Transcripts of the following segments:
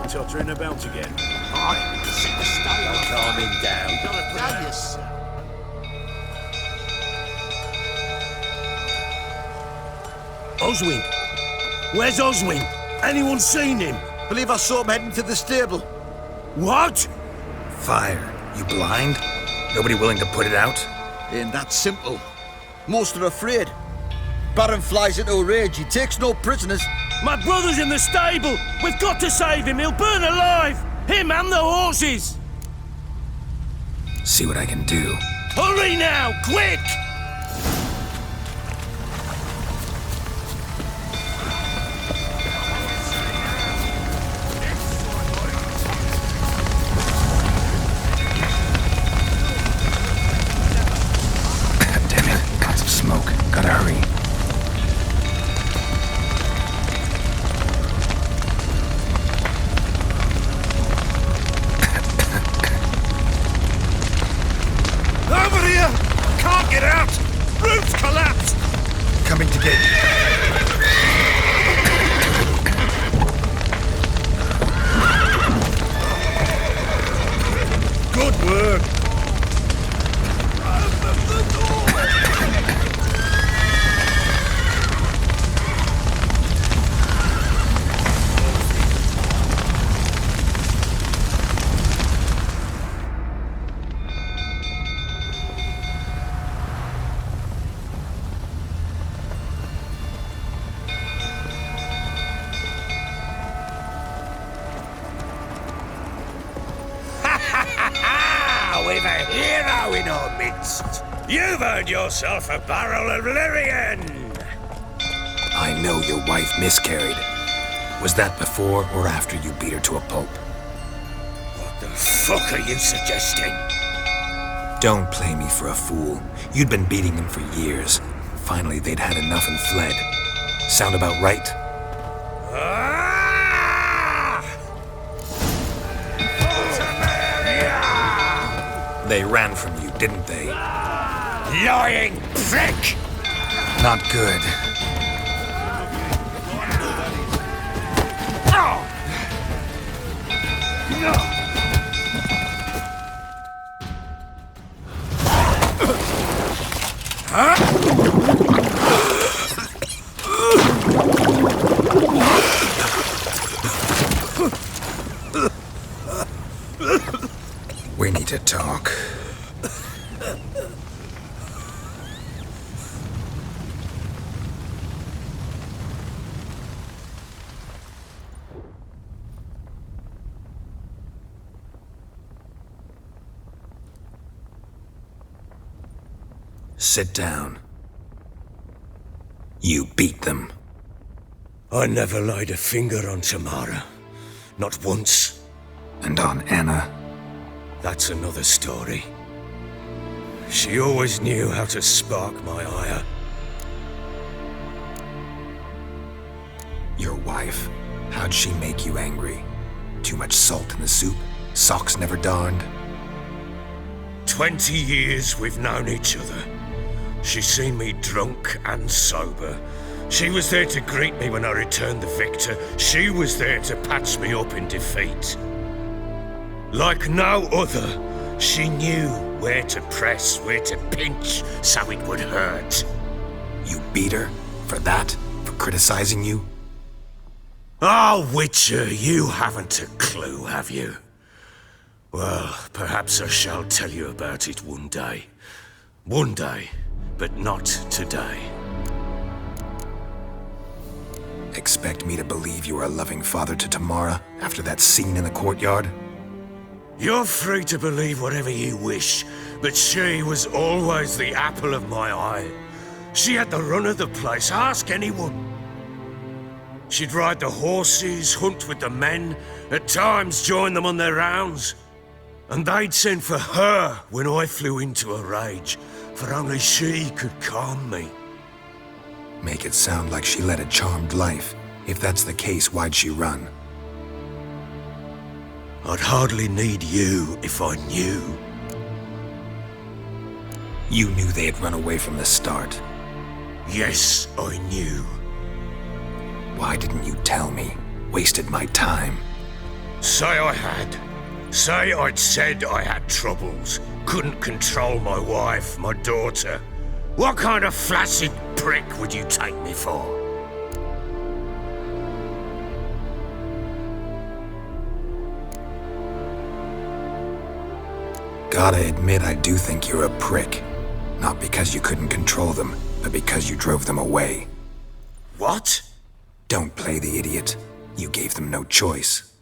Tottering about again. Aye, sit the stay on. Calm him down. Now, yes, sir. Oswin! Where's Oswin? Anyone seen him? Believe I saw him heading to the stable. What? Fire. You blind? Nobody willing to put it out? Ain't that simple. Most are afraid. Baron flies into a rage. He takes no prisoners. My brother's in the stable! We've got to save him! He'll burn alive! Him and the horses! See what I can do. Hurry now! Quick! Damn it. Lots of smoke. Gotta hurry. Over here! Can't get out! Roof's collapsed! Coming to get you. Good work! We've a hero in our midst. You've earned yourself a barrel of Lyrian. I know your wife miscarried. Was that before or after you beat her to a pulp? What the fuck are you suggesting? Don't play me for a fool. You'd been beating them for years. Finally, they'd had enough and fled. Sound about right? Ah! They ran from you, didn't they? Lying prick! Not good. We need to talk. Sit down. You beat them. I never laid a finger on Tamara. Not once. And on Anna. That's another story. She always knew how to spark my ire. Your wife. How'd she make you angry? Too much salt in the soup? Socks never darned? 20 years we've known each other. She's seen me drunk and sober. She was there to greet me when I returned the victor. She was there to patch me up in defeat. Like no other, she knew where to press, where to pinch, so it would hurt. You beat her? For that? For criticizing you? Oh, Witcher, you haven't a clue, have you? Well, perhaps I shall tell you about it one day. One day, but not today. Expect me to believe you were a loving father to Tamara after that scene in the courtyard? You're free to believe whatever you wish, but she was always the apple of my eye. She had the run of the place, ask anyone. She'd ride the horses, hunt with the men, at times join them on their rounds. And they'd send for her when I flew into a rage, for only she could calm me. Make it sound like she led a charmed life. If that's the case, why'd she run? I'd hardly need you if I knew. You knew they had run away from the start. Yes, I knew. Why didn't you tell me? Wasted my time. Say I had. Say I'd said I had troubles. Couldn't control my wife, my daughter. What kind of flaccid prick would you take me for? Gotta admit, I do think you're a prick. Not because you couldn't control them, but because you drove them away. What? Don't play the idiot. You gave them no choice.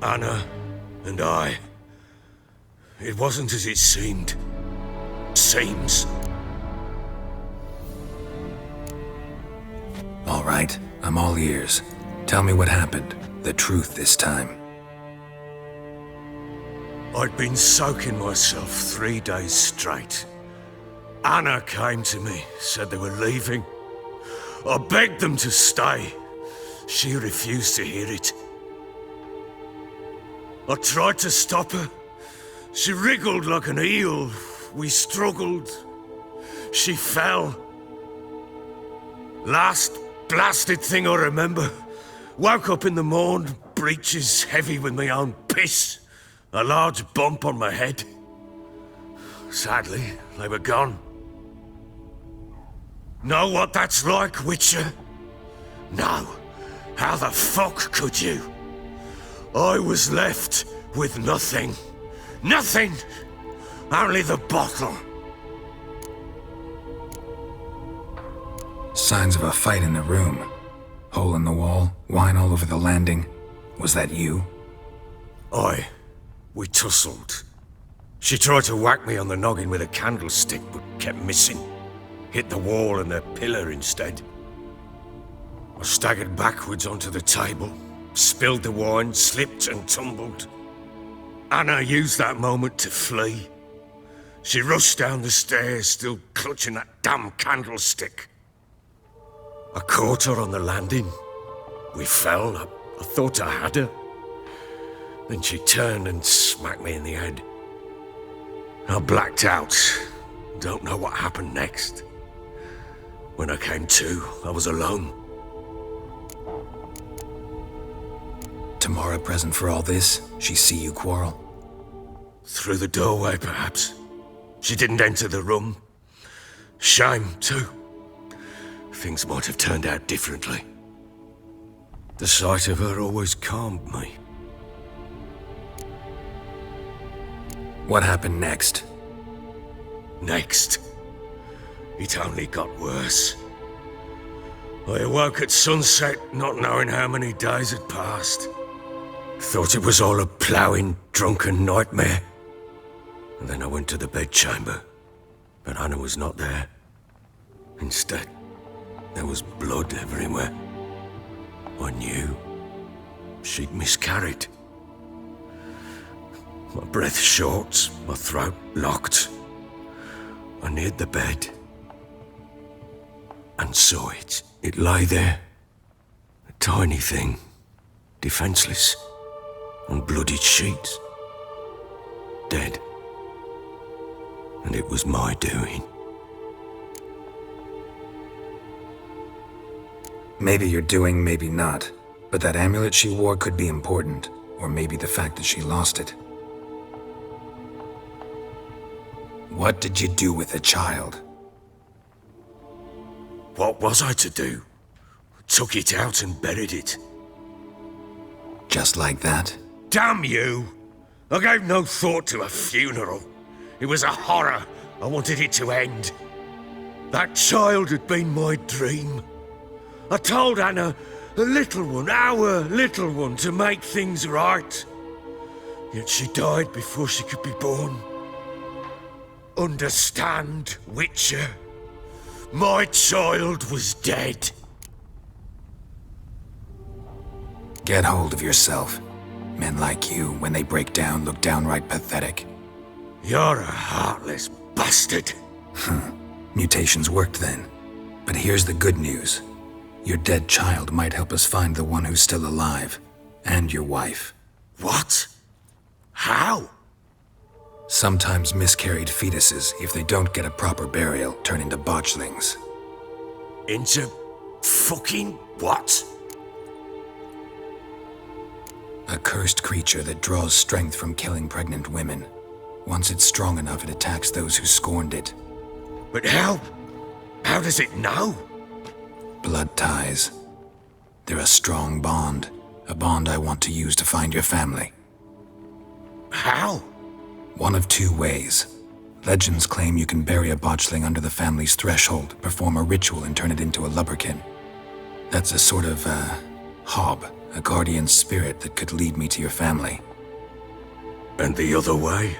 Anna and I... It wasn't as it seemed. Seems. All right, I'm all ears. Tell me what happened. The truth this time. I'd been soaking myself 3 days straight. Anna came to me, said they were leaving. I begged them to stay. She refused to hear it. I tried to stop her. She wriggled like an eel. We struggled. She fell. Last blasted thing I remember. Woke up in the morn, breeches heavy with my own piss. A large bump on my head. Sadly, they were gone. Know what that's like, Witcher? No. How the fuck could you? I was left with nothing. Nothing! Only the bottle. Signs of a fight in the room. Hole in the wall, wine all over the landing. Was that you? We tussled. She tried to whack me on the noggin with a candlestick, but kept missing. Hit the wall and the pillar instead. I staggered backwards onto the table, spilled the wine, slipped and tumbled. Anna used that moment to flee. She rushed down the stairs, still clutching that damn candlestick. I caught her on the landing. We fell. I thought I had her. Then she turned and smacked me in the head. I blacked out. Don't know what happened next. When I came to, I was alone. Tamara present for all this? She see you quarrel? Through the doorway, perhaps. She didn't enter the room. Shame, too. Things might have turned out differently. The sight of her always calmed me. What happened next? Next, it only got worse. I awoke at sunset, not knowing how many days had passed. Thought it was all a ploughing, drunken nightmare. And then I went to the bedchamber, but Anna was not there. Instead, there was blood everywhere. I knew she'd miscarried. My breath short, my throat locked. I neared the bed and saw it. It lay there, a tiny thing, defenseless, on bloodied sheets, dead. And it was my doing. Maybe you're doing, maybe not. But that amulet she wore could be important. Or maybe the fact that she lost it. What did you do with the child? What was I to do? Took it out and buried it. Just like that? Damn you! I gave no thought to a funeral. It was a horror. I wanted it to end. That child had been my dream. I told Anna, a little one, our little one, to make things right. Yet she died before she could be born. Understand, Witcher? My child was dead. Get hold of yourself. Men like you, when they break down, look downright pathetic. You're a heartless bastard. Mutations worked then. But here's the good news. Your dead child might help us find the one who's still alive. And your wife. What? How? Sometimes miscarried fetuses, if they don't get a proper burial, turn into botchlings. Into fucking what? A cursed creature that draws strength from killing pregnant women. Once it's strong enough, it attacks those who scorned it. But how? How does it know? Blood ties. They're a strong bond. A bond I want to use to find your family. How? One of two ways. Legends claim you can bury a botchling under the family's threshold, perform a ritual, and turn it into a lubberkin. That's a sort of, hob, a guardian spirit that could lead me to your family. And the other way?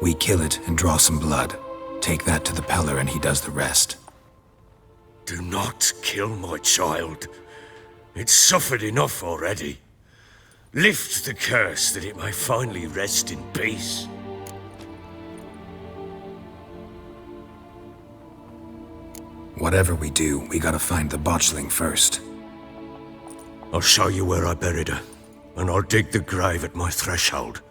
We kill it and draw some blood. Take that to the Peller and he does the rest. Do not kill my child. It's suffered enough already. Lift the curse that it may finally rest in peace. Whatever we do, we gotta find the botchling first. I'll show you where I buried her, and I'll dig the grave at my threshold.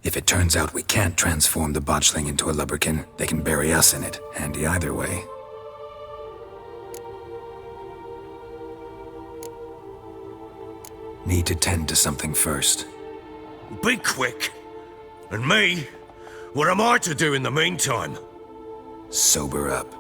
If it turns out we can't transform the botchling into a lubberkin, they can bury us in it. Handy either way. Need to tend to something first. Be quick. And me? What am I to do in the meantime? Sober up.